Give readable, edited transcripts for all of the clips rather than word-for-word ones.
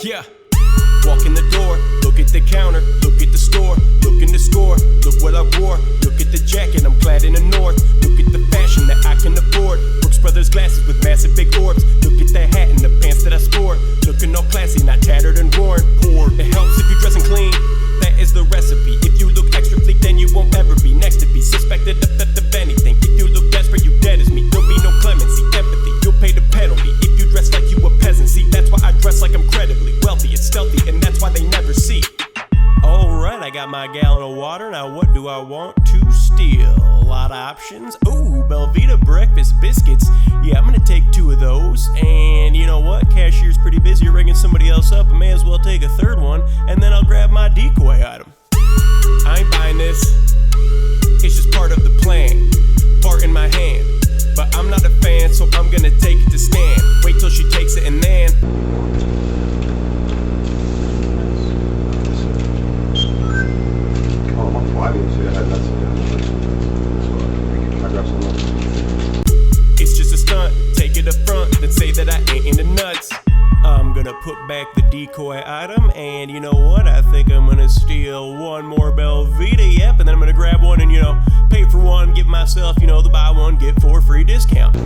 Yeah. Walk in the door, look at the counter, look at the store, look in the score, look what I wore, look at the jacket, I'm clad in the north, look at the fashion that I can afford, Brooks Brothers glasses with massive big orbs, look at the hat and the pants that I sport, looking all classy, not tattered and worn. It helps if you're dressing clean, that is the recipe. If you look extra fleek, then you won't ever be next to be suspected of anything. If you look desperate, you dead as me, there'll be no clemency, empathy, you'll pay the penalty. If you dress like you a peasant, see, that's why I dress like I'm credibly wealthy, it's stealthy, and that's why they never see. Alright, I got my gallon of water, now what do I want to steal? A lot of options. Ooh, Belvita breakfast biscuits. Yeah, I'm gonna take 2 of those, and you know what? Cashier's pretty busy ringing somebody else up, I may as well take a 3rd one, and then I'll grab my decoy item. I ain't buying this, it's just part of the plan, part in my hand, but I'm not a fan, so I'm gonna take it to stand. Wait till she takes it and then it's just a stunt, take it up front, then say that I ain't into nuts. I'm gonna put back the decoy item, and you know what? I think I'm gonna steal 1 more Belvita, yep, and then I'm gonna grab one and, you know, pay for one, give myself, you know, the buy one, get 4 free discount.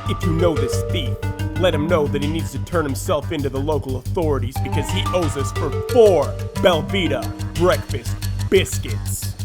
If you know this thief, let him know that he needs to turn himself into the local authorities because he owes us for 4 Belvita breakfast biscuits.